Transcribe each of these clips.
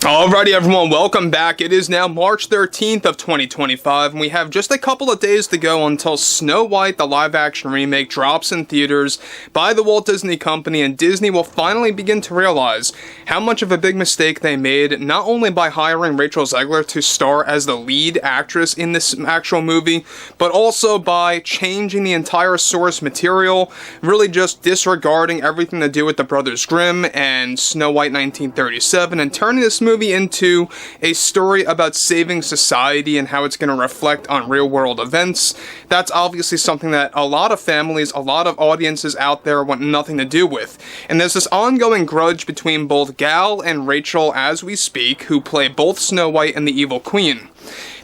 Alrighty everyone, welcome back. It is now March 13th of 2025, and we have just a couple of days to go until Snow White, the live-action remake, drops in theaters by the Walt Disney Company, and Disney will finally begin to realize how much of a big mistake they made, not only by hiring Rachel Zegler to star as the lead actress in this actual movie, but also by changing the entire source material, really just disregarding everything to do with the Brothers Grimm and Snow White 1937, and turning this movie into a story about saving society and how it's going to reflect on real-world events. That's obviously something that a lot of families, a lot of audiences out there want nothing to do with. And there's this ongoing grudge between both Gal and Rachel as we speak, who play both Snow White and the Evil Queen.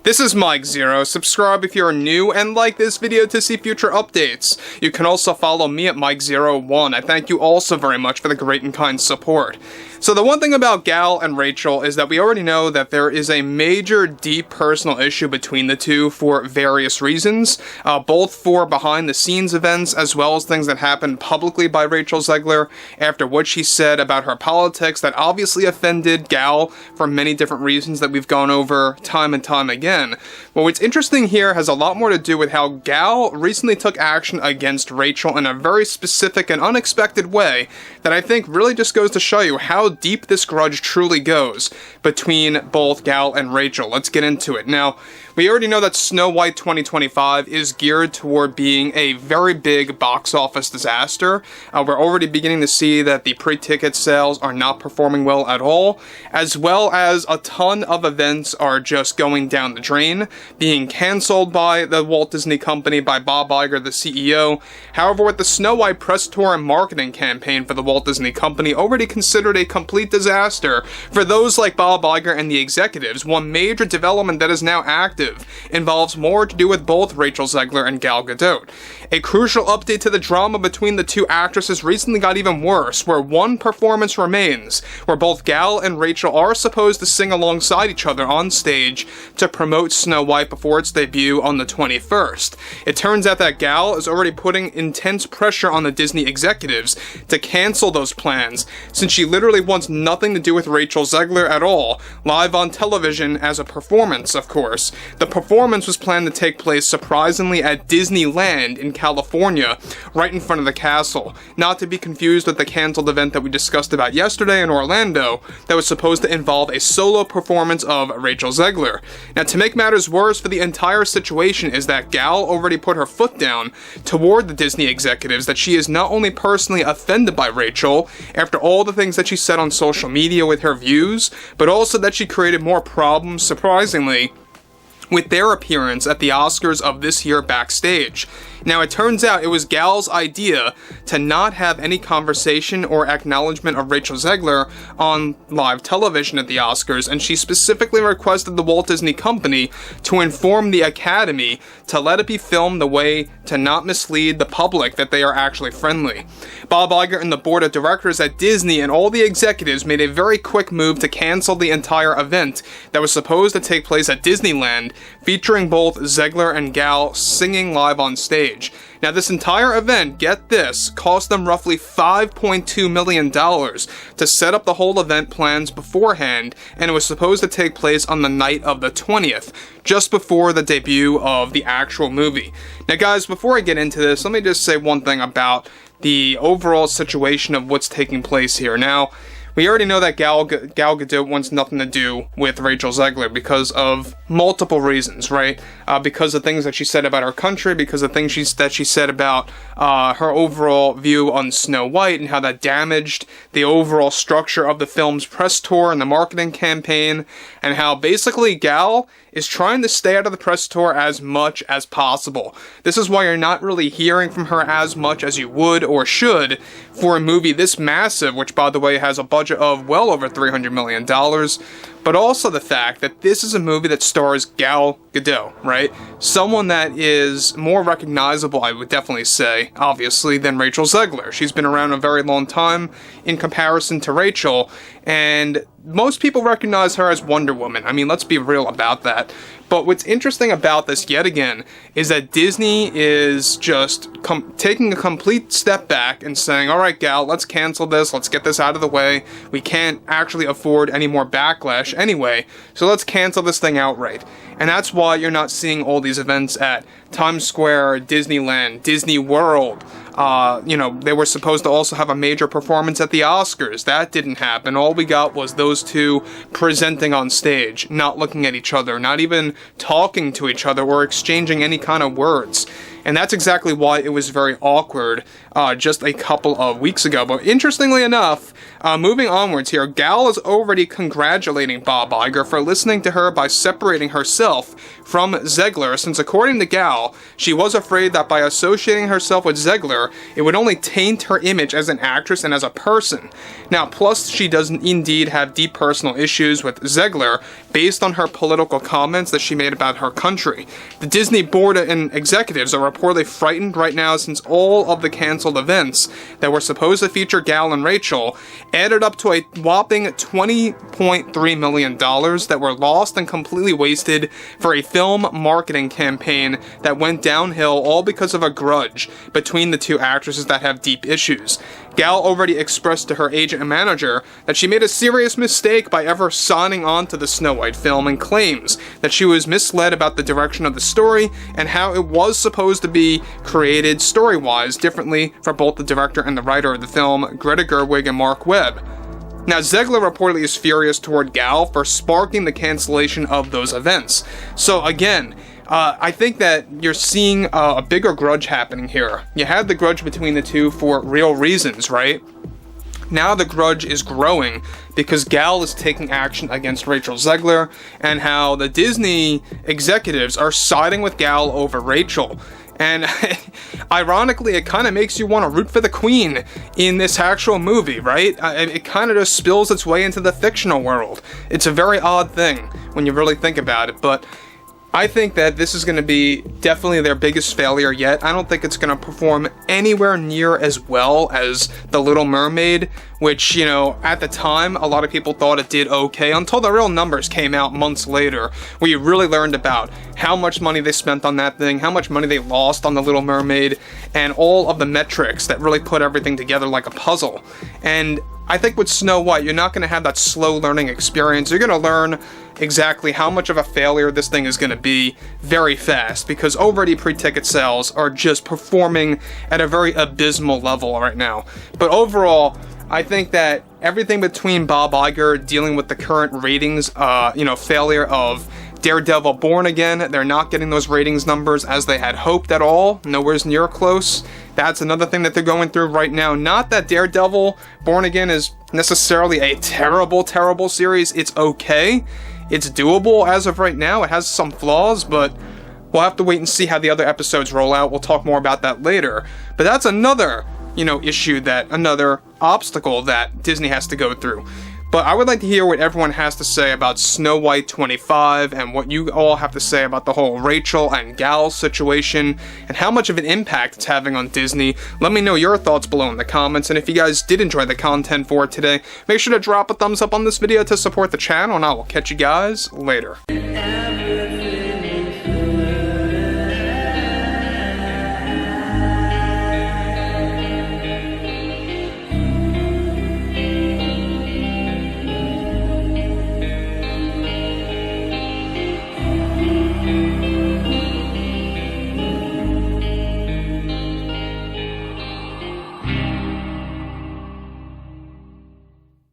This is Mike Zero. Subscribe if you're new and like this video to see future updates. You can also follow me at Mike01. I thank you also very much for the great and kind support. So the one thing about Gal and Rachel is that we already know that there is a major, deep personal issue between the two for various reasons, both for behind-the-scenes events as well as things that happened publicly by Rachel Zegler after what she said about her politics that obviously offended Gal for many different reasons that we've gone over time and time again. But what's interesting here has a lot more to do with how Gal recently took action against Rachel in a very specific and unexpected way that I think really just goes to show you how deep this grudge truly goes between both Gal and Rachel. Let's get into it. Now, we already know that Snow White 2025 is geared toward being a very big box office disaster. We're already beginning to see that the pre-ticket sales are not performing well at all, as well as a ton of events are just going down the drain, being cancelled by the Walt Disney Company, by Bob Iger, the CEO. However, with the Snow White press tour and marketing campaign for the Walt Disney Company already considered a complete disaster for those like Bob Iger and the executives, one major development that is now active involves more to do with both Rachel Zegler and Gal Gadot. A crucial update to the drama between the two actresses recently got even worse, where one performance remains, where both Gal and Rachel are supposed to sing alongside each other on stage to promote Snow White before its debut on the 21st. It turns out that Gal is already putting intense pressure on the Disney executives to cancel those plans, since she literally wants nothing to do with Rachel Zegler at all, live on television as a performance, of course. The performance was planned to take place surprisingly at Disneyland in California, right in front of the castle, not to be confused with the cancelled event that we discussed about yesterday in Orlando that was supposed to involve a solo performance of Rachel Zegler. Now, to make matters worse for the entire situation is that Gal already put her foot down toward the Disney executives that she is not only personally offended by Rachel after all the things that she said on social media with her views, but also that she created more problems, surprisingly, with their appearance at the Oscars of this year backstage. Now, it turns out it was Gal's idea to not have any conversation or acknowledgement of Rachel Zegler on live television at the Oscars, and she specifically requested the Walt Disney Company to inform the Academy to let it be filmed the way to not mislead the public that they are actually friendly. Bob Iger and the board of directors at Disney and all the executives made a very quick move to cancel the entire event that was supposed to take place at Disneyland, featuring both Zegler and Gal singing live on stage. Now, this entire event, get this, cost them roughly $5.2 million to set up the whole event plans beforehand, and it was supposed to take place on the night of the 20th, just before the debut of the actual movie. Now, guys, before I get into this, let me just say one thing about the overall situation of what's taking place here. Now, we already know that Gal Gadot wants nothing to do with Rachel Zegler because of multiple reasons, right? Because of things that she said about her country, because of things that she said about her overall view on Snow White and how that damaged the overall structure of the film's press tour and the marketing campaign, and how basically Gal is trying to stay out of the press tour as much as possible. This is why you're not really hearing from her as much as you would or should for a movie this massive, which, by the way, has a budget of well over $300 million, but also the fact that this is a movie that stars Gal Gadot, right? Someone that is more recognizable, I would definitely say, obviously, than Rachel Zegler. She's been around a very long time in comparison to Rachel, and most people recognize her as Wonder Woman. I mean, let's be real about that. But what's interesting about this, yet again, is that Disney is just taking a complete step back and saying, all right, Gal, let's cancel this. Let's get this out of the way. We can't actually afford any more backlash anyway, so let's cancel this thing outright. And that's why you're not seeing all these events at Times Square, Disneyland, Disney World. They were supposed to also have a major performance at the Oscars. That didn't happen. All we got was those two presenting on stage, not looking at each other, not even talking to each other or exchanging any kind of words. And that's exactly why it was very awkward just a couple of weeks ago. But interestingly enough, moving onwards here, Gal is already congratulating Bob Iger for listening to her by separating herself from Zegler, since according to Gal, she was afraid that by associating herself with Zegler, it would only taint her image as an actress and as a person. Now, plus she does indeed have deep personal issues with Zegler based on her political comments that she made about her country. The Disney board and executives are reportedly frightened right now since all of the canceled events that were supposed to feature Gal and Rachel added up to a whopping $20.3 million that were lost and completely wasted for a film marketing campaign that went downhill all because of a grudge between the two actresses that have deep issues. Gal already expressed to her agent and manager that she made a serious mistake by ever signing on to the Snow White film and claims that she was misled about the direction of the story and how it was supposed to be created story-wise differently for both the director and the writer of the film, Greta Gerwig and Mark Webb. Now, Zegler reportedly is furious toward Gal for sparking the cancellation of those events. So again, I think that you're seeing a bigger grudge happening here. You had the grudge between the two for real reasons, right? Now the grudge is growing because Gal is taking action against Rachel Zegler, and how the Disney executives are siding with Gal over Rachel. And ironically, it kind of makes you want to root for the queen in this actual movie, right? It kind of just spills its way into the fictional world. It's a very odd thing when you really think about it, but I think that this is going to be definitely their biggest failure yet. I don't think it's going to perform anywhere near as well as The Little Mermaid, which, at the time, a lot of people thought it did okay until the real numbers came out months later, where you really learned about how much money they spent on that thing, how much money they lost on The Little Mermaid, and all of the metrics that really put everything together like a puzzle. And I think with Snow White, you're not going to have that slow learning experience. You're going to learn exactly how much of a failure this thing is going to be very fast, because already pre-ticket sales are just performing at a very abysmal level right now. But overall, I think that everything between Bob Iger dealing with the current ratings, failure of Daredevil Born Again, they're not getting those ratings numbers as they had hoped at all, nowhere near close. That's another thing that they're going through right now. Not that Daredevil Born Again is necessarily a terrible, terrible series. It's okay. It's doable as of right now. It has some flaws, but we'll have to wait and see how the other episodes roll out. We'll talk more about that later. But that's another, another obstacle that Disney has to go through. But I would like to hear what everyone has to say about Snow White 25 and what you all have to say about the whole Rachel and Gal situation and how much of an impact it's having on Disney. Let me know your thoughts below in the comments, and if you guys did enjoy the content for today, make sure to drop a thumbs up on this video to support the channel, and I will catch you guys later.